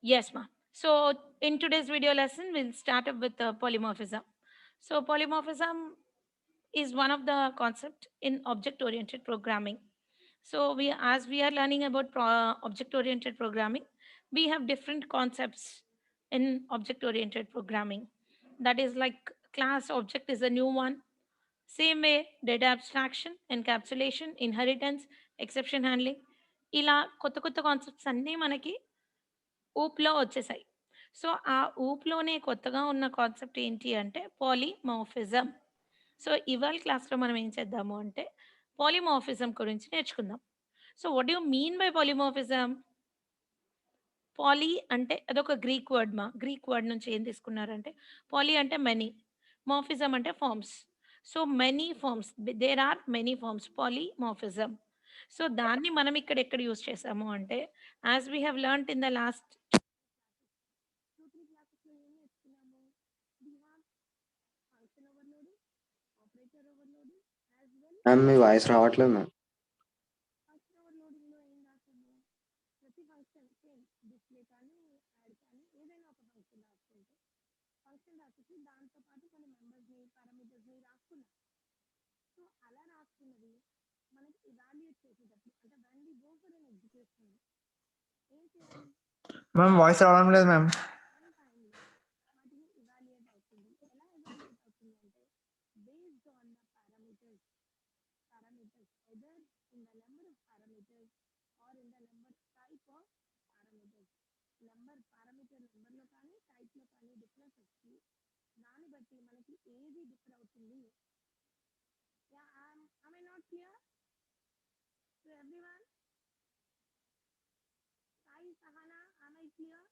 Yes, ma'am. So in today's video lesson, we'll start up with polymorphism. So polymorphism is one of the concept in object-oriented programming. So as we are learning about object-oriented programming, we have different concepts in object-oriented programming. That is like class object is a new one. Same way, data abstraction, encapsulation, inheritance, exception handling. ఇలా కొత్త కొత్త concepts అన్నీ మనకి ఊప్‌లో వచ్చేసాయి. So, ఆ ఊప్‌లోనే కొత్తగా ఉన్న concept ఏంటి అంటే పాలిమార్ఫిజం. సో, ఇవాళ క్లాస్‌లో మనం ఏం చేద్దాము అంటే పాలిమార్ఫిజం గురించి నేర్చుకుందాం. So, what do you mean by polymorphism? Poly అంటే అదొక గ్రీక్ వర్డ్ గ్రీక్ వర్డ్ నుంచి ఏం తీసుకున్నారంటే పాలీ అంటే మెనీ, మార్ఫిజం అంటే forms. So, many forms there are many forms polymorphism. So, దాన్ని మనం ఇక్కడ ఎక్కడ యూజ్ చేసాము అంటే as we have learned in the last 2, 3 క్లాసెస్‌లో ఏం నేర్చుకున్నాము? We have function overloading, operator overloading as well ma'am మీ వాయిస్ రావట్లేదు మ్యామ్. ఫంక్షన్ ఓవర్‌లోడింగ్‌లో ఏం రాసాము? ప్రతి ఫంక్షన్ సేమ్ డిస్‌ప్లే కానీ, యాడ్ కానీ ఏదైనా ఒక ఫంక్షన్ రాసుకుంటే, ఫంక్షన్ రాసేసి దాంతో పాటు కొన్ని మెంబర్స్‌ని, పారామీటర్స్‌ని రాసుకున్నాం. సో, అలా రాసుకున్నది మనకి ఇవాల్యుయేట్ చేసేటప్పుడు అంటే when we go for an execution ఏం చేయాలి? మ్యామ్ వాయిస్ రావడం లేదు మ్యామ్. రన్ టైమ్‌లో వాటిని ఇవాల్యుయేట్ అవుతుంది. ఎలా ఇవాల్యుయేట్ అవుతుంది అంటే based on the parameters either in the number of parameters or in the number type of parameters. Parameter నెంబర్‌లో కానీ, టైప్‌లో కానీ డిఫరెన్స్ వచ్చి దాన్ని బట్టి మనకి ఏది డిఫర్ అవుతుంది. Yeah! Am I not clear to everyone? Sai, Sahana, am I clear?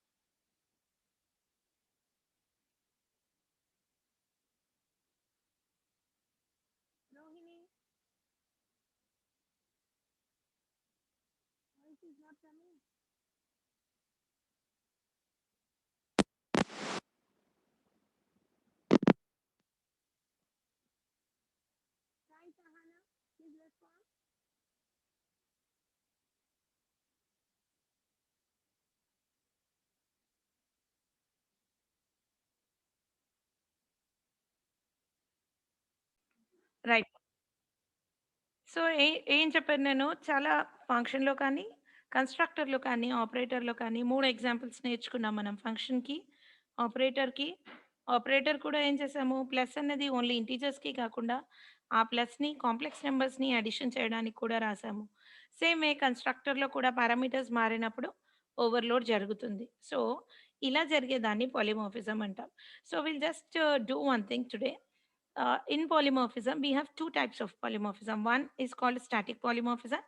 Rohini, voice is not coming. Sai, Sahana, please respond. Right. So, ఏం చెప్పాను నేను చాలా ఫంక్షన్‌లో కానీ, కన్‌స్ట్రక్టర్‌లో కానీ, ఆపరేటర్‌లో కానీ 3 ఎగ్జాంపుల్స్ నేర్చుకున్నాం మనం. ఫంక్షన్‌కి, ఆపరేటర్‌కి. ఆపరేటర్ కూడా ఏం చేసాము, ప్లస్ అనేది ఓన్లీ ఇంటిజర్స్‌కి కాకుండా, ఆ ప్లస్‌ని కాంప్లెక్స్ నంబర్స్‌ని అడిషన్ చేయడానికి కూడా రాసాము. సేమ్ వే కన్‌స్ట్రక్టర్‌లో కూడా పారామీటర్స్ మారినప్పుడు ఓవర్‌లోడ్ జరుగుతుంది. సో, ఇలా జరిగేదాన్ని పాలిమార్ఫిజం అంటాం. So, will just do one thing today. In polymorphism, we have two types of polymorphism. One is called static polymorphism.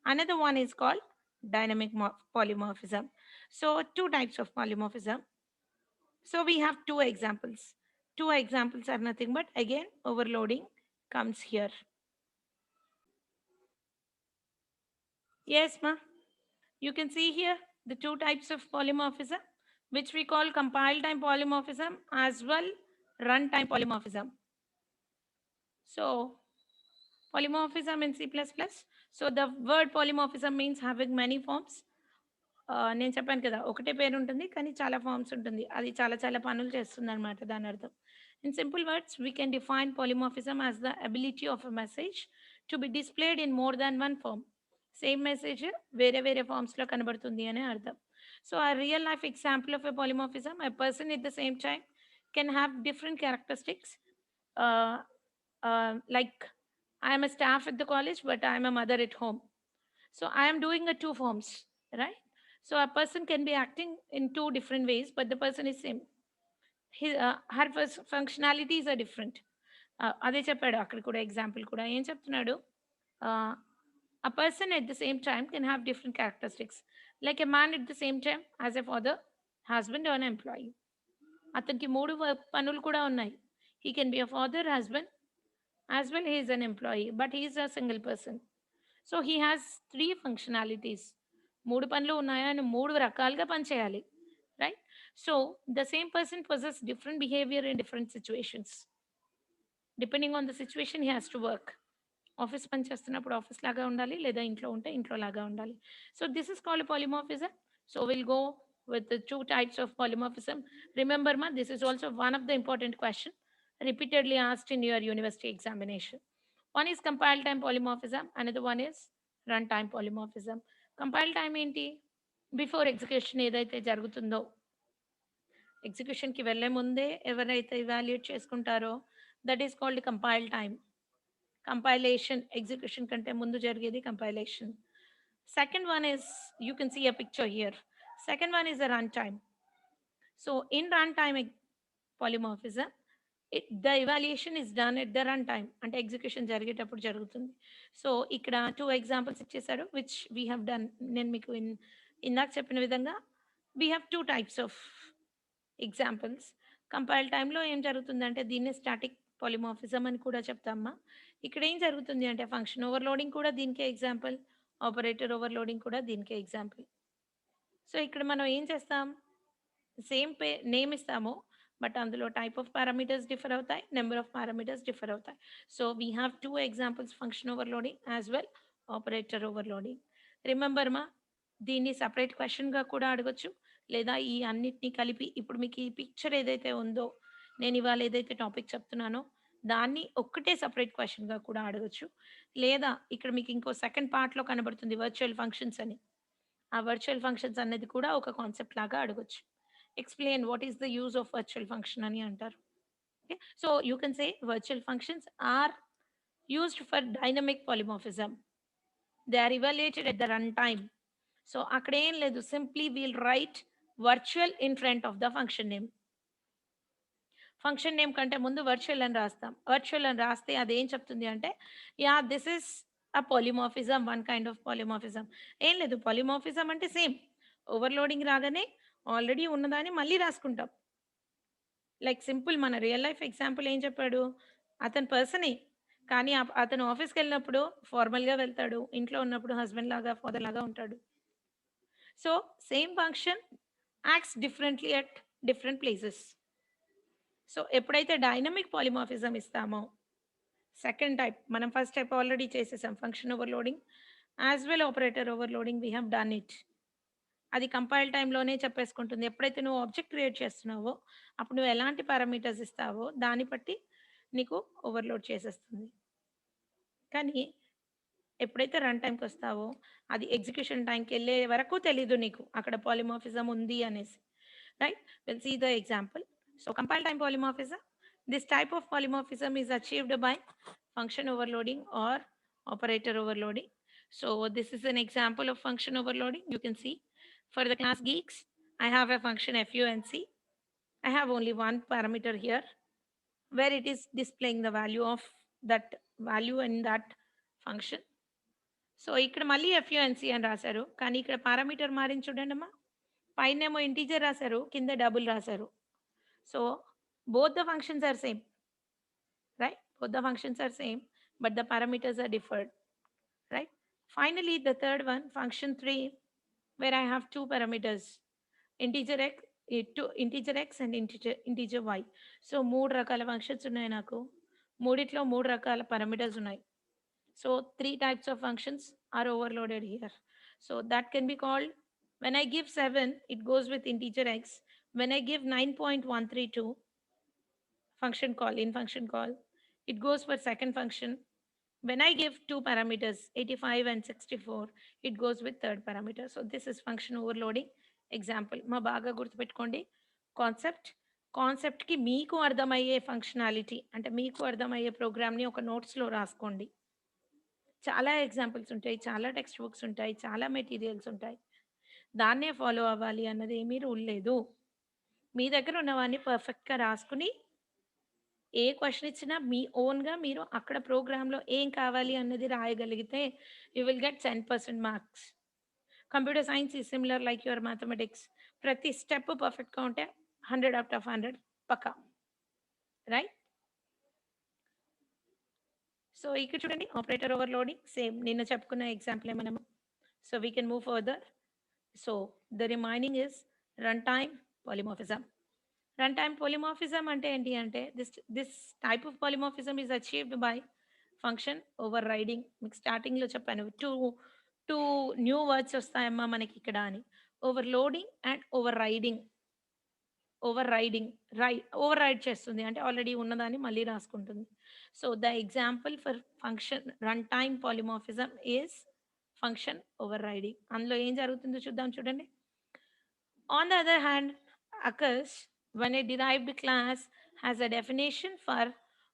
Another one is called dynamic polymorphism. So, two types of polymorphism. So, we have two examples. Two examples are nothing but again overloading comes here. Yes, ma. You can see here the two types of polymorphism, which we call compile time polymorphism as well runtime polymorphism. So, polymorphism in C++. So the word polymorphism means having many forms. నేను చెప్పాను కదా! ఒకటే పేరుంటుంది. కానీ చాలా forms ఉంటుంది. అది చాలా చాలా పనులు చేస్తుందనమాట దానర్థం. In simple words we can define polymorphism as the ability of a message to be displayed in more than one form. Same message వేరే వేరే ఫార్మ్స్‌లో కనబడుతుంది అని అర్థం. So, a real life example of a polymorphism, a person at the same time can have different characteristics. Uh, like I am a staff at the college, but I am a mother at home. So I am doing a two forms, right? So a person can be acting in two different ways, but the person is same. Her functionalities are different. అదే చెప్పాడు అక్కడ కూడా example కూడా ఏం చెప్తున్నాడు a person at the same time can have different characteristics like a man at the same time as a father, husband or an employee. అతనికి మూడు పనులు కూడా ఉన్నాయి. He can be a father, husband, as well he is an employee, but he is a single person. So he has three functionalities. మూడు పనులు ఉన్నాయా అని మూడు రకాలుగా పనిచేయాలి, right? So the same person possess different behavior in different situations. Depending on the situation he has to work. Office పని చేస్తున్నప్పుడు office లాగా ఉండాలి, లేదా ఇంట్లో ఉంటే ఇంట్లో లాగా ఉండాలి. So this is called polymorphism. So will go with the two types of polymorphism. Remember, ma, this is also one of the important question repeatedly asked in your university examination. One is compile time polymorphism, another one is runtime polymorphism. Compile time ఏంటి? Before execution ఏదైతే జరుగుతుందో ఎగ్జిక్యూషన్కి వెళ్ళే ముందే ఎవరైతే evaluate చేసుకుంటారో that is called compile time. Compilation execution కంటే ముందు జరిగేది compilation. Second one is you can see a picture here. Second one is the runtime. So in runtime polymorphism, the evaluation is done at the runtime అంటే execution జరిగేటప్పుడు జరుగుతుంది. So ఇక్కడ 2 examples ఇచ్చేసారు which we have done. నేను మీకు ఇందాక చెప్పిన విధంగా we have 2 types of examples. Compile టైంలో ఏం జరుగుతుందంటే దీన్ని స్టాటిక్ పాలిమార్ఫిజం అని కూడా చెప్తామా. ఇక్కడ ఏం జరుగుతుంది అంటే ఫంక్షన్ ఓవర్లోడింగ్ కూడా దీనికే ఎగ్జాంపుల్, ఆపరేటర్ ఓవర్లోడింగ్ కూడా దీనికే ఎగ్జాంపుల్. సో ఇక్కడ మనం ఏం చేస్తాం, సేమ్ నేమ్ ఇస్తాము బట్ అందులో టైప్ ఆఫ్ పారామీటర్స్ డిఫర్ అవుతాయి, నెంబర్ ఆఫ్ పారామీటర్స్ డిఫర్ అవుతాయి. So we have 2 examples, function overloading as well operator overloading. Remember మా, దీన్ని సపరేట్ క్వశ్చన్గా కూడా అడగొచ్చు, లేదా ఈ అన్నిటిని కలిపి ఇప్పుడు మీకు ఈ పిక్చర్ ఏదైతే ఉందో, నేను ఇవాళ ఏదైతే టాపిక్ చెప్తున్నానో దాన్ని ఒక్కటే సపరేట్ క్వశ్చన్గా కూడా అడగొచ్చు. లేదా ఇక్కడ మీకు ఇంకో సెకండ్ పార్ట్లో కనబడుతుంది వర్చువల్ ఫంక్షన్స్ అని. ఆ వర్చువల్ ఫంక్షన్స్ అనేది కూడా ఒక కాన్సెప్ట్ లాగా అడగొచ్చు. Explain what is the use of virtual function అని అంటారు. Okay, so you can say virtual functions are used for dynamic polymorphism. They are evaluated at the runtime. So అక్కడ ఏం లేదు, simply we'll write virtual in front of the function name. Function name కంటే ముందు virtual అని రాస్తాం. Virtual అని రాస్తే అది ఏం చెప్తుంది అంటే yeah this is a polymorphism, one kind of polymorphism. ఏం లేదు, పాలిమార్ఫిజం అంటే సేమ్ ఓవర్లోడింగ్ రాగానే ఆల్రెడీ ఉన్నదాన్ని మళ్ళీ రాసుకుంటాం. లైక్ సింపుల్ మన రియల్ లైఫ్ ఎగ్జాంపుల్ ఏం చెప్పాడు, అతని పర్సనే కానీ అతను ఆఫీస్కి వెళ్ళినప్పుడు ఫార్మల్గా వెళ్తాడు, ఇంట్లో ఉన్నప్పుడు హస్బెండ్ లాగా ఫాదర్ లాగా ఉంటాడు. So same function acts differently at different places. So ఎప్పుడైతే డైనమిక్ పాలిమార్ఫిజం ఇస్తామో సెకండ్ టైప్, మనం ఫస్ట్ టైప్ ఆల్రెడీ చేసేసాం, function overloading as well operator overloading we have done it. అది కంపైల్ టైంలోనే చెప్పేసుకుంటుంది. ఎప్పుడైతే నువ్వు ఆబ్జెక్ట్ క్రియేట్ చేస్తున్నావో అప్పుడు నువ్వు ఎలాంటి పారామీటర్స్ ఇస్తావో దాన్ని బట్టి నీకు ఓవర్లోడ్ చేసేస్తుంది. కానీ ఎప్పుడైతే రన్ టైంకి వస్తావో అది ఎగ్జిక్యూషన్ టైంకి వెళ్ళే వరకు తెలీదు నీకు అక్కడ పాలిమార్ఫిజం ఉంది అనేసి. Right, will see the example. So compile time polymorphism, this type of polymorphism is achieved by function overloading or operator overloading. So this is an example of function overloading. You can see for the class geeks, I have a function func. I have only one parameter here where it is displaying the value of that value in that function. So ఇక్కడ మళ్ళీ ఎఫ్యుఎన్సి అని రాశారు, కానీ ఇక్కడ parameter మారింది చూడండి అమ్మా. పైనేమో integer రాశారు, కింద డబుల్ రాశారు. So both the functions are same, right? Both the functions are same, but the parameters are differed, right? Finally, the third one, function 3, where I have two parameters, integer x, integer x and integer y. So మూడు రకాల functions ఉన్నాయి నాకు, మూడిట్లో మూడు రకాల parameters ఉన్నాయి. So 3 types of functions are overloaded here. So that can be called, when I give 7, it goes with integer x. When I give 9.132 function call, in function call, it goes for second function. When I give two parameters, 85 and 64, it goes with third parameter. So this is function overloading example. మా బాగా గుర్తుపెట్టుకోండి concept. కాన్సెప్ట్కి మీకు అర్థమయ్యే functionality అంటే మీకు అర్థమయ్యే ప్రోగ్రామ్ని ఒక నోట్స్లో రాసుకోండి. చాలా ఎగ్జాంపుల్స్ ఉంటాయి, చాలా టెక్స్ట్ బుక్స్ ఉంటాయి, చాలా మెటీరియల్స్ ఉంటాయి. దాన్నే ఫాలో అవ్వాలి అన్నది ఏమీ రూల్ లేదు. మీ దగ్గర ఉన్నవాన్ని పర్ఫెక్ట్గా రాసుకుని ఏ క్వశ్చన్ ఇచ్చినా మీ ఓన్గా మీరు అక్కడ ప్రోగ్రాంలో ఏం కావాలి అన్నది రాయగలిగితే you will get 10% marks. Computer science ఈ సిమిలర్ లైక్ యువర్ మ్యాథమెటిక్స్. ప్రతి స్టెప్ పర్ఫెక్ట్గా ఉంటే 100 out of 100 పక్కా, రైట్? సో ఇక్కడ చూడండి ఆపరేటర్ ఓవర్లోడింగ్ సేమ్ నిన్న చెప్పుకున్న ఎగ్జాంపుల్ మనము. So we can move further. So the remaining is run time polymorphism. Run time polymorphism అంటే ఏంటి అంటే this type of polymorphism is achieved by function overriding. మీకు స్టార్టింగ్లో చెప్పాను, 2 న్యూ వర్డ్స్ వస్తాయమ్మా మనకి ఇక్కడ అని. ఓవర్‌లోడింగ్ అండ్ ఓవర్ రైడ్ చేస్తుంది. అంటే ఆల్రెడీ ఉన్నదాన్ని మళ్ళీ రాసుకుంటుంది. So, the example for function run time polymorphism is function overriding. అందులో ఏం జరుగుతుందో చూద్దాం చూడండి. On the other hand, occurs when a derived class has a definition for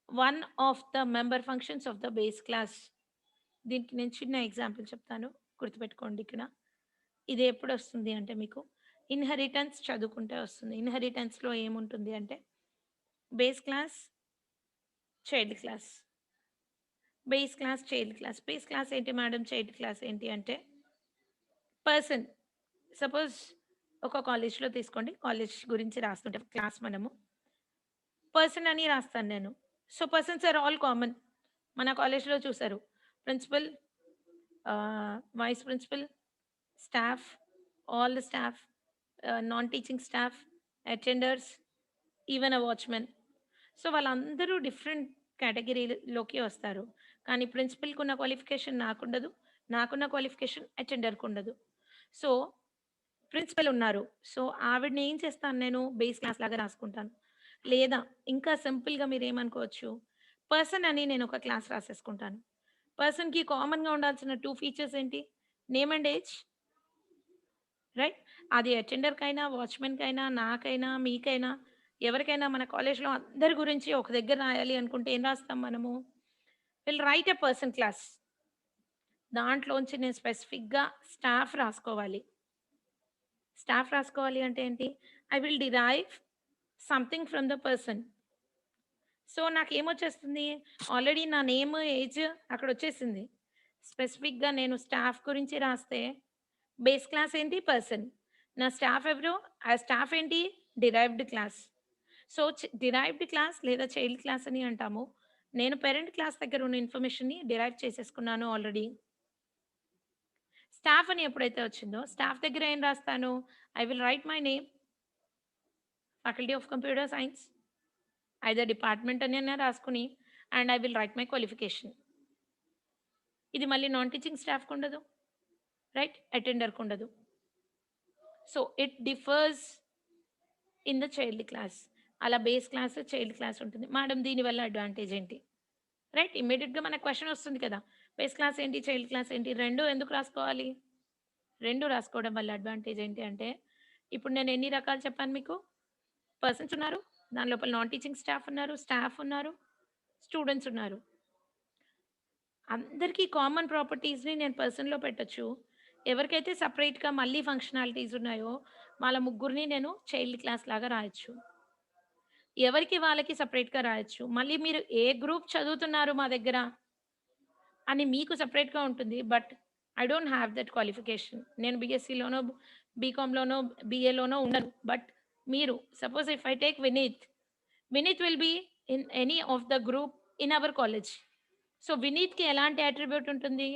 one of the member functions of the base class. దీనికి నేను చిన్న example చెప్తాను. గుర్తుపెట్టుకోండి ఇక్కడ. ఇది ఎప్పుడొస్తుంది అంటే మీకు ఇన్‌హెరిటెన్స్ చదువుకుంటే వస్తుంది. ఇన్‌హెరిటెన్స్‌లో ఏముంటుంది అంటే base class, child class. Base class, child class. Base class ఏంటి మేడం? చైల్డ్ క్లాస్ ఏంటి అంటే పర్సన్. సపోజ్ ఒక కాలేజ్‌లో తీసుకోండి. కాలేజ్ గురించి రాస్తుంటే క్లాస్ మనము. పర్సన్ అని రాస్తాను నేను. So, persons are all common. మన కాలేజ్‌లో చూసారు. Principal, vice principal, staff, all the staff, non teaching staff, attenders, even a watchmen. So, వాళ్ళందరూ డిఫరెంట్ కేటగిరీలోకి వస్తారు. కానీ ప్రిన్సిపల్‌కున్న క్వాలిఫికేషన్ నాకుండదు. నాకున్న క్వాలిఫికేషన్ అటెండర్‌కుండదు. సో, ప్రిన్సిపల్ ఉన్నారు. సో, ఆవిడని ఏం చేస్తాను నేను బేస్ క్లాస్ లాగా రాసుకుంటాను. లేదా ఇంకా సింపుల్‌గా మీరేమనుకోవచ్చు, పర్సన్ అని నేను ఒక క్లాస్ రాసేసుకుంటాను. పర్సన్‌కి కామన్‌గా ఉండాల్సిన 2 ఫీచర్స్ ఏంటి? Name and age. రైట్? అది అటెండర్‌కైనా, వాచ్‌మెన్‌కైనా, నాకైనా, మీకైనా, ఎవరికైనా మన కాలేజ్‌లో అందరి గురించి ఒక దగ్గర రాయాలి అనుకుంటే ఏం రాస్తాం మనము? Will write a person class. దాంట్లోంచి నేను స్పెసిఫిక్‌గా స్టాఫ్ రాసుకోవాలి. స్టాఫ్ రాసుకోవాలి అంటే ఏంటి? I will derive something from the person. So, నాకేమొచ్చేస్తుంది? ఆల్రెడీ నా నేమ్, ఏజ్ అక్కడొచ్చేసింది. స్పెసిఫిక్‌గా నేను స్టాఫ్ గురించి రాస్తే బేస్ క్లాస్ ఏంటి? పర్సన్. నా స్టాఫ్ ఎవరు? ఆ స్టాఫ్ ఏంటి? Derived class. So, derived class లేదా చైల్డ్ క్లాస్ అని అంటాము. నేను పేరెంట్ క్లాస్ దగ్గర ఉన్న ఇన్ఫర్మేషన్‌ని డిరైవ్ చేసేసుకున్నాను ఆల్రెడీ. స్టాఫ్ అని ఎప్పుడైతే వచ్చిందో, స్టాఫ్ దగ్గర ఏం రాస్తాను? I will write my name, faculty of computer science, either department అనైనా రాసుకొని and I will write my qualification. ఇది మళ్ళీ నాన్ టీచింగ్ స్టాఫ్‌కుండదు. రైట్? అటెండర్‌కుండదు. So, it differs in the child class. అలా బేస్ క్లాస్, చైల్డ్ క్లాస్ ఉంటుంది. Madam దీనివల్ల advantage ఏంటి? రైట్? ఇమ్మీడియేట్‌గా మనకు క్వెషన్ వస్తుంది కదా! బేస్ క్లాస్ ఏంటి? చైల్డ్ క్లాస్ ఏంటి? 2 ఎందుకు రాసుకోవాలి? 2 రాసుకోవడం వల్ల అడ్వాంటేజ్ ఏంటి అంటే, ఇప్పుడు నేను ఎన్ని రకాలు చెప్పాను మీకు? పర్సన్స్ ఉన్నారు. దాని లోపల నాన్ టీచింగ్ స్టాఫ్ ఉన్నారు. స్టాఫ్ ఉన్నారు. స్టూడెంట్స్ ఉన్నారు. అందరికీ కామన్ ప్రాపర్టీస్‌ని నేను పర్సన్‌లో పెట్టొచ్చు. ఎవరికైతే సెపరేట్‌గా మళ్ళీ ఫంక్షనాలిటీస్ ఉన్నాయో, వాళ్ళ ముగ్గురిని నేను చైల్డ్ క్లాస్ లాగా రాయొచ్చు. ఎవరికి వాళ్ళకి సెపరేట్‌గా రాయొచ్చు. మళ్ళీ మీరు ఏ గ్రూప్ చదువుతున్నారు మా దగ్గర అని మీకు సెపరేట్‌గా ఉంటుంది. But I don't have that qualification. నేను బీఎస్సీలోనో, బీకామ్‌లోనో, బీఏలోనో ఉండను. బట్ మీరు suppose if I take Vineet, Vineet will be in any of the group in our college. So, వినీత్‌కి ఎలాంటి అట్రిబ్యూట్ ఉంటుంది?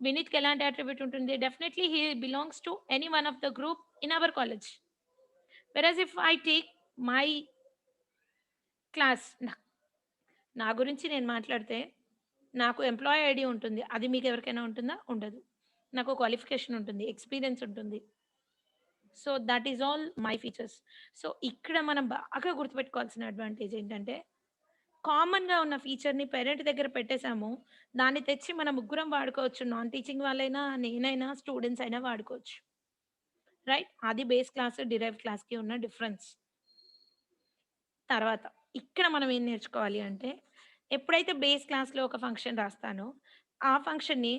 వినీత్‌కి ఎలాంటి అట్రిబ్యూట్ ఉంటుంది? Definitely he belongs to any one of the group in our college. Versus if I take my class నా గురించి నేను మాట్లాడితే, నాకు ఎంప్లాయీ ఐడీ ఉంటుంది. అది మీకెవరికైనా ఉంటుందా? ఉండదు. నాకు క్వాలిఫికేషన్ ఉంటుంది. ఎక్స్‌పీరియన్స్ ఉంటుంది. So, that is all my features. So, ఇక్కడ మనం బాగా గుర్తుపెట్టుకోవాల్సిన అడ్వాంటేజ్ ఏంటంటే, కామన్‌గా ఉన్న ఫీచర్‌ని పేరెంట్ దగ్గర పెట్టేసాము. దాన్ని తెచ్చి మన ముగ్గురం వాడుకోవచ్చు. నాన్ టీచింగ్ వాళ్ళైనా, నేనైనా, స్టూడెంట్స్ అయినా వాడుకోవచ్చు. రైట్? అది బేస్ క్లాస్, డిరైవ్డ్ క్లాస్‌కి ఉన్న డిఫరెన్స్. తర్వాత ఇక్కడ మనం ఏం నేర్చుకోవాలి అంటే, ఎప్పుడైతే బేస్ క్లాస్‌లో ఒక ఫంక్షన్ రాస్తానో, ఆ ఫంక్షన్‌ని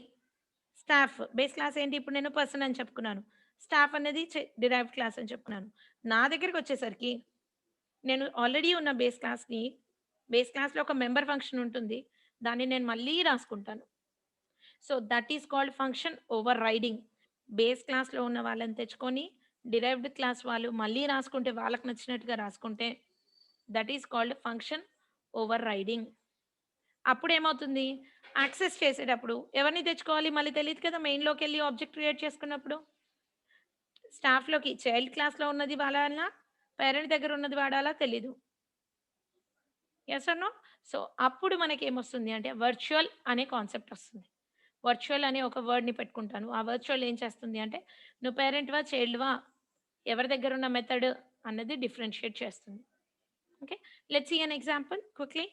బేస్ క్లాస్ ఏంటి? ఇప్పుడు నేను పర్సన్ అని చెప్పుకున్నాను. స్టాఫ్ అనేది డిరైవ్డ్ క్లాస్ అని చెప్పుకున్నాను. నా దగ్గరికొచ్చేసరికి నేను ఆల్రెడీ ఉన్న బేస్ క్లాస్‌లో ఒక మెంబర్ ఫంక్షన్ ఉంటుంది. దాన్ని నేను మళ్ళీ రాసుకుంటాను. So, that is called function over riding. Base క్లాస్‌లో ఉన్న వాళ్ళని తెచ్చుకొని, డిరైవ్డ్ క్లాస్ వాళ్ళు మళ్ళీ రాసుకుంటే వాళ్ళకి నచ్చినట్టుగా రాసుకుంటే, that is called function overriding. అప్పుడేమవుతుంది? యాక్సెస్ చేసేటప్పుడు ఎవరిని తెచ్చుకోవాలి మళ్ళీ తెలీదు కదా! మెయిన్‌లోకెళ్ళి ఆబ్జెక్ట్ క్రియేట్ చేసుకున్నప్పుడు. స్టాఫ్‌లోకి చైల్డ్ క్లాస్‌లో ఉన్నది వాడాలా? పేరెంట్ దగ్గర ఉన్నది వాడాలా? తెలీదు. Yes or no? సో, అప్పుడు మనకేమొస్తుంది అంటే వర్చువల్ అనే కాన్సెప్ట్ ఒస్తుంది. వర్చువల్ అనే ఒక వర్డ్‌ని పెట్టుకుంటాను. ఆ వర్చువల్ ఏం చేస్తుంది అంటే, నువ్వు పేరెంట్‌వా, చైల్డ్‌వా, ఎవరి దగ్గర ఉన్న మెథడ్ అన్నది డిఫరెన్షియేట్ చేస్తుంది. Okay. Let's see an example quickly.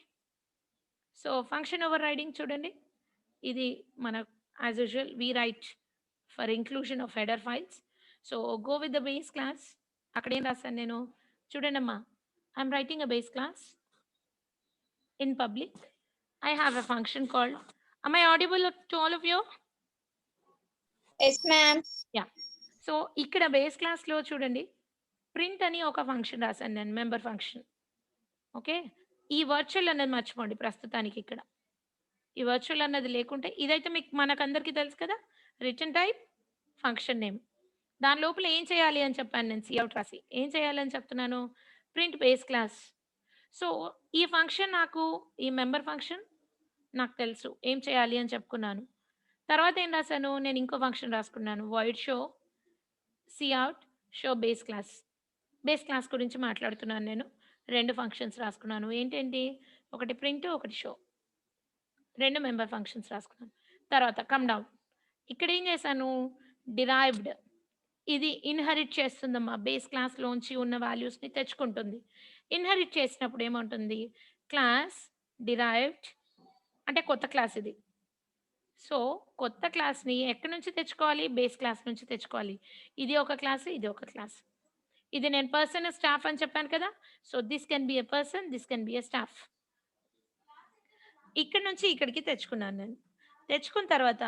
So, function overriding చూడండి. ఇది మన as usual we write for inclusion of header files. So, go with the base class. అక్కడ ఏం రాసాను నేను? చూడండమ్మా. I'm writing a base class in public. I have a function called. Am I audible to all of you? Yes, ma'am. Yeah. So, ఇక్కడ base క్లాస్‌లో చూడండి. Print అని ఒక ఫంక్షన్ రాసాను నేను. Member function. ఓకే. ఈ వర్చువల్ అన్నది మర్చిపోండి ప్రస్తుతానికి ఇక్కడ. ఈ వర్చువల్ అన్నది లేకుంటే ఇదైతే మీకు మనకందరికీ తెలుసు కదా! Return type, function name. దాని లోపల ఏం చేయాలి అని చెప్పాను నేను సీఅవుట్ రాసి. ఏం చేయాలని చెప్తున్నాను? Print base class. సో, ఈ ఫంక్షన్ నాకు ఈ మెంబర్ ఫంక్షన్ నాకు తెలుసు. ఏం చేయాలి అని చెప్పుకున్నాను. తర్వాత ఏం రాసాను? నేను ఇంకో ఫంక్షన్ రాసుకున్నాను. Void show cout show base class. Base class గురించి మాట్లాడుతున్నాను నేను. 2 ఫంక్షన్స్ రాసుకున్నాను. ఏంటేంటి? ఒకటి ప్రింట్, ఒకటి షో. 2 మెంబర్ ఫంక్షన్స్ రాసుకున్నాను. తర్వాత కమ్ డౌన్. ఇక్కడ ఏం చేశాను? డిరైవ్డ్. ఇది ఇన్‌హెరిట్ చేస్తుందమ్మా. బేస్ క్లాస్‌లోంచి ఉన్న వాల్యూస్‌ని తెచ్చుకుంటుంది. ఇన్‌హెరిట్ చేసినప్పుడు ఏముంటుంది? క్లాస్ డిరైవ్డ్ అంటే కొత్త క్లాస్ ఇది. సో, కొత్త క్లాస్‌ని ఎక్కడి నుంచి తెచ్చుకోవాలి? బేస్ క్లాస్ నుంచి తెచ్చుకోవాలి. ఇది ఒక క్లాస్, ఇది ఒక క్లాస్. ఇది నేను పర్సన్, స్టాఫ్ అని చెప్పాను కదా! So, this can be a person, this can be a staff. ఇక్కడి నుంచి ఇక్కడికి తెచ్చుకున్నాను నేను. తెచ్చుకున్న తర్వాత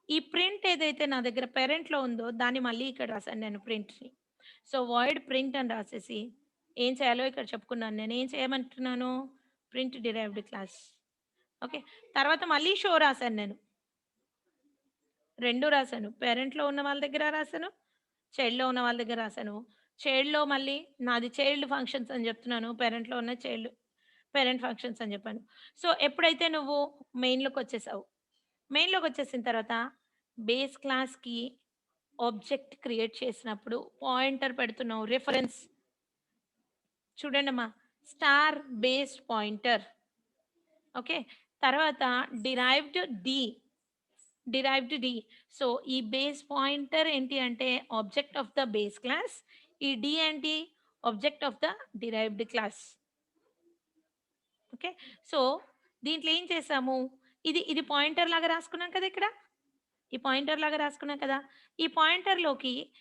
ఈ ప్రింట్ ఏదైతే నా దగ్గర పేరెంట్‌లో ఉందో దాన్ని మళ్ళీ ఇక్కడ రాసాను నేను ప్రింట్‌ని. సో, వాయిడ్ ప్రింట్ అని రాసేసి ఏం చేయాలో ఇక్కడ చెప్పుకున్నాను నేను. ఏం చేయమంటున్నాను? Print derived class. ఓకే. తర్వాత మళ్ళీ షో రాసాను నేను. 2 రాసాను. పేరెంట్‌లో ఉన్న వాళ్ళ దగ్గర రాసాను. చైల్డ్‌లో ఉన్న వాళ్ళ దగ్గర రాసాను. చైల్డ్‌లో మళ్ళీ నాది చైల్డ్ ఫంక్షన్స్ అని చెప్తున్నాను. పేరెంట్‌లో ఉన్న పేరెంట్ ఫంక్షన్స్ అని చెప్పాను. సో, ఎప్పుడైతే నువ్వు మెయిన్‌లోకొచ్చేసావు. మెయిన్‌లోకొచ్చేసిన తర్వాత బేస్ క్లాస్‌కి ఆబ్జెక్ట్ క్రియేట్ చేసినప్పుడు పాయింటర్ పెడుతున్నావు. రిఫరెన్స్ చూడండమ్మా. Star based pointer. ఓకే. తర్వాత derived D. Derived D. So, ఈ బేస్ పాయింటర్ ఏంటి అంటే object of the base class. ఈ డి ఏంటి? Object of the derived class. Okay. So, దీంట్లో ఏం చేసాము? ఇది పాయింటర్ లాగా రాసుకున్నాం కదా ఇక్కడ. ఈ పాయింటర్ లాగా రాసుకున్నాం కదా! ఈ పాయింటర్‌లోకి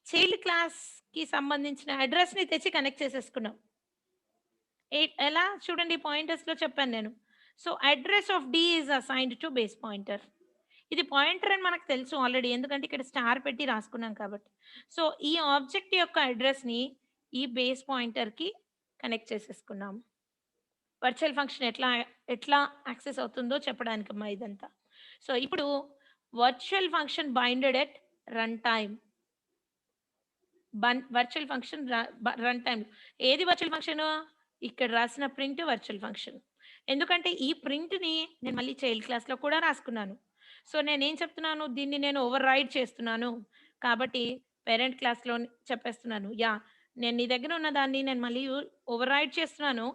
చైల్డ్ క్లాస్‌కి సంబంధించిన అడ్రెస్‌ని తెచ్చి కనెక్ట్ చేసేసుకున్నాం. ఎలా చూడండి పాయింటర్స్‌లో చెప్పాను నేను. So, address of D is assigned to base pointer. ఇది పాయింటర్ అని మనకు తెలుసు ఆల్రెడీ. ఎందుకంటే ఇక్కడ స్టార్ పెట్టి రాసుకున్నాం కాబట్టి. సో, ఈ ఆబ్జెక్ట్ యొక్క అడ్రెస్‌ని ఈ బేస్ పాయింటర్‌కి కనెక్ట్ చేసేసుకున్నాం. వర్చువల్ ఫంక్షన్ ఎట్లా యాక్సెస్ అవుతుందో చెప్పడానికమ్మా ఇదంతా. సో, ఇప్పుడు virtual function binded at run time. Virtual function run time. ఏది వర్చువల్ ఫంక్షను? ఇక్కడ రాసిన ప్రింట్ వర్చువల్ ఫంక్షన్. ఎందుకంటే ఈ ప్రింట్‌ని నేను మళ్ళీ చైల్డ్ క్లాస్‌లో కూడా రాసుకున్నాను. సో, నేనేం చెప్తున్నాను? దీన్ని నేను ఓవర్ రైడ్ చేస్తున్నాను. కాబట్టి పేరెంట్ క్లాస్‌లో చెప్పేస్తున్నాను. యాహ్! నేను నీ దగ్గర ఉన్న దాన్ని నేను మళ్ళీ ఓవర్ రైడ్ చేస్తున్నాను.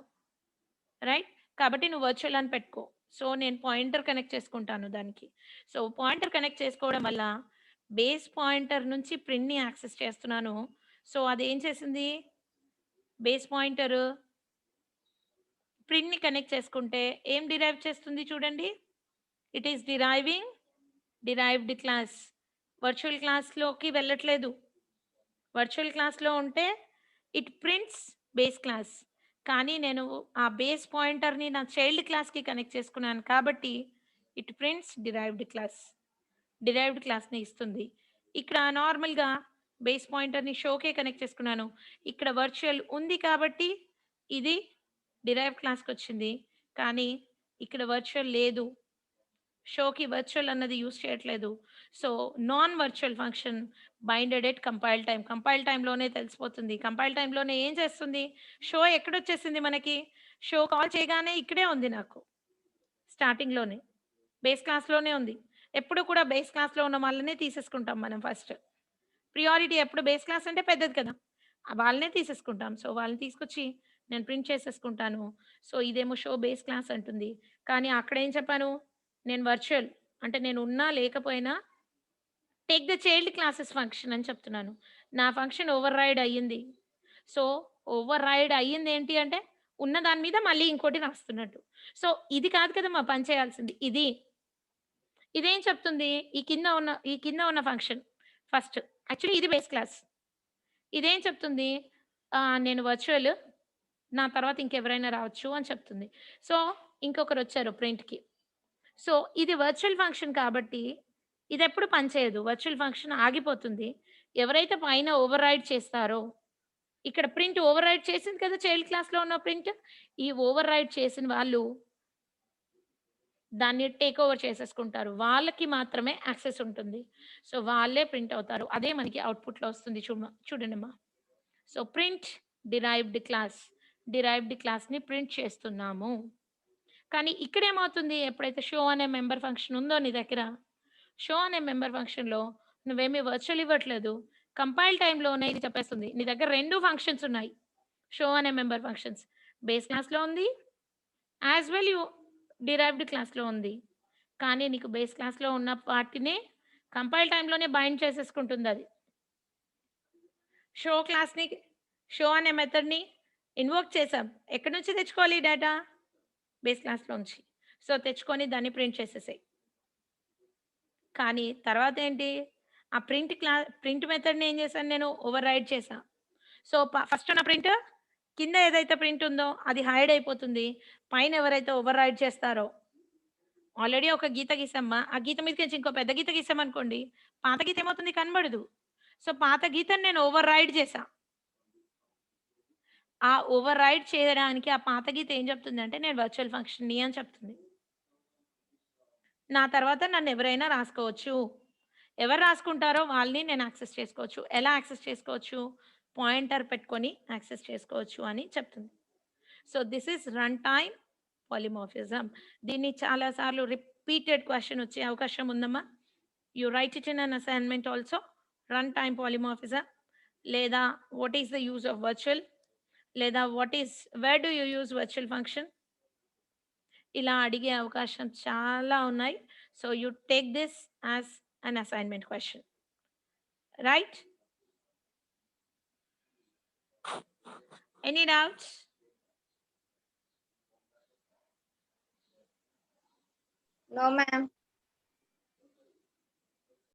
రైట్? కాబట్టి నువ్వు వర్చువల్ అని పెట్టుకో. సో, నేను పాయింటర్ కనెక్ట్ చేసుకుంటాను దానికి. సో, పాయింటర్ కనెక్ట్ చేసుకోవడం వల్ల బేస్ పాయింటర్ నుంచి ప్రింట్‌ని యాక్సెస్ చేస్తున్నాను. సో, అదేం చేసింది? బేస్ పాయింటరు ప్రింట్‌ని కనెక్ట్ చేసుకుంటే ఏం డిరైవ్ చేస్తుంది చూడండి. It is derived class. Virtual క్లాస్‌లోకి వెళ్ళట్లేదు. వర్చువల్ క్లాస్‌లో ఉంటే ఇట్ ప్రింట్స్ బేస్ క్లాస్. కానీ నేను ఆ బేస్ పాయింటర్‌ని నా చైల్డ్ క్లాస్‌కి కనెక్ట్ చేసుకున్నాను కాబట్టి it prints derived class. Derived క్లాస్‌ని ఇస్తుంది. ఇక్కడ నార్మల్‌గా బేస్ పాయింటర్‌ని షోకే కనెక్ట్ చేసుకున్నాను. ఇక్కడ వర్చువల్ ఉంది కాబట్టి ఇది డిరైవ్డ్ క్లాస్‌కొచ్చింది. కానీ ఇక్కడ వర్చువల్ లేదు. షోకి వర్చువల్ అన్నది యూజ్ చేయట్లేదు. So, non virtual function binded at compile time. Compile టైమ్‌లోనే తెలిసిపోతుంది. కంపైల్ టైమ్‌లోనే ఏం చేస్తుంది? షో ఎక్కడొచ్చేసింది మనకి? షో కాల్ చేయగానే ఇక్కడే ఉంది నాకు. స్టార్టింగ్‌లోనే. బేస్ క్లాస్‌లోనే ఉంది. ఎప్పుడు కూడా బేస్ క్లాస్‌లో ఉన్న వాళ్ళనే తీసేసుకుంటాం మనం ఫస్ట్. ప్రియారిటీ ఎప్పుడు బేస్ క్లాస్ అంటే పెద్దది కదా! వాళ్ళనే తీసేసుకుంటాం. సో, వాళ్ళని తీసుకొచ్చి నేను ప్రింట్ చేసేసుకుంటాను. సో, ఇదేమో షో బేస్ క్లాస్ అంటుంది. కానీ అక్కడేం చెప్పాను? నేను వర్చువల్. అంటే నేను ఉన్నా లేకపోయినా take the child classes function అని చెప్తున్నాను. నా ఫంక్షన్ ఓవర్ రైడ్ అయ్యింది. సో, ఓవర్ రైడ్ అయ్యింది ఏంటి అంటే, ఉన్న దాని మీద మళ్ళీ ఇంకోటి రాస్తున్నట్టు. సో, ఇది కాదు కదమ్మా పని చేయాల్సింది. ఇది. ఇదేం చెప్తుంది? ఈ కింద ఉన్న ఫంక్షన్ ఫస్ట్. యాక్చువల్లీ ఇది బేస్ క్లాస్. ఇదేం చెప్తుంది? నేను వర్చువల్. నా తర్వాత ఇంకెవరైనా రావచ్చు అని చెప్తుంది. సో, ఇంకొకరొచ్చారు ప్రింట్‌కి. సో, ఇది వర్చువల్ ఫంక్షన్ కాబట్టి ఇదెప్పుడు పనిచేయదు. వర్చువల్ ఫంక్షన్ ఆగిపోతుంది. ఎవరైతే పైన ఓవర్ రైడ్ చేస్తారో, ఇక్కడ ప్రింట్ ఓవర్ రైడ్ చేసింది కదా! చైల్డ్ క్లాస్‌లో ఉన్న ప్రింట్. ఈ ఓవర్ రైడ్ చేసిన వాళ్ళు దాన్ని టేక్ ఓవర్ చేసేసుకుంటారు. వాళ్ళకి మాత్రమే యాక్సెస్ ఉంటుంది. సో, వాళ్ళే ప్రింట్ అవుతారు. అదే మనకి అవుట్‌పుట్‌లో వస్తుంది చూడండమ్మా. So, print derived class. Derived క్లాస్‌ని ప్రింట్ చేస్తున్నాము. కానీ ఇక్కడేమవుతుంది? ఎప్పుడైతే షో అనే మెంబర్ ఫంక్షన్ ఉందో నీ దగ్గర, షో అనే మెంబర్ ఫంక్షన్‌లో నువ్వేమి వర్చువల్ ఇవ్వట్లేదు. కంపైల్ టైమ్‌లోనే ఇది చెప్పేస్తుంది. నీ దగ్గర 2 ఫంక్షన్స్ ఉన్నాయి. షో అనే మెంబర్ ఫంక్షన్స్. బేస్ క్లాస్‌లో ఉంది. యాస్ వెల్ డిరైవ్డ్ క్లాస్‌లో ఉంది. కానీ నీకు బేస్ క్లాస్‌లో ఉన్న వాటిని కంపైల్ టైమ్‌లోనే బైండ్ చేసేసుకుంటుందది. షో క్లాస్‌ని షో అనే మెథడ్‌ని ఇన్వోక్ చేసాం. ఎక్కడి నుంచి తెచ్చుకోవాలి ఈ డేటా? బేస్ క్లాస్‌లోంచి. సో, తెచ్చుకొని దాన్ని ప్రింట్ చేసేసేయి. కానీ తర్వాతేంటి? ఆ ప్రింట్ మెథడ్‌ని ఏం చేశాను నేను? ఓవర్ రైడ్ చేశా. సో, ఫస్ట్ ఉన్న ప్రింట్ కింద ఏదైతే ప్రింట్ ఉందో అది హైడ్ అయిపోతుంది. పైన ఎవరైతే ఓవర్ రైడ్ చేస్తారో ఆల్రెడీ ఒక గీత గీసామా, ఆ గీత మీదకించి ఇంకో పెద్ద గీత గీసామనుకోండి, పాత గీత ఏమవుతుంది? కనబడదు. సో, పాత గీతని నేను ఓవర్ రైడ్ చేశా. ఆ ఓవర్ రైడ్ చేయడానికి ఆ పాత గీత ఏం చెప్తుందంటే, నేను వర్చువల్ ఫంక్షన్‌ని అని చెప్తుంది. నా తర్వాత నన్నెవరైనా రాసుకోవచ్చు. ఎవరు రాసుకుంటారో వాళ్ళని నేను యాక్సెస్ చేసుకోవచ్చు. ఎలా యాక్సెస్ చేసుకోవచ్చు? పాయింటర్ పెట్టుకొని యాక్సెస్ చేసుకోవచ్చు అని చెప్తుంది. So, this is run time polymorphism. దీన్ని చాలా సార్లు రిపీటెడ్ క్వెషన్ వచ్చే అవకాశం ఉందమ్మా. You write it in an assignment also. Run time polymorphism లేదా what is the use of virtual లేదా where do you use virtual function? ఇలా అడిగే అవకాశం చాలా ఉన్నాయి. So, you take this as an assignment question. Right? Any doubts? No, ma'am.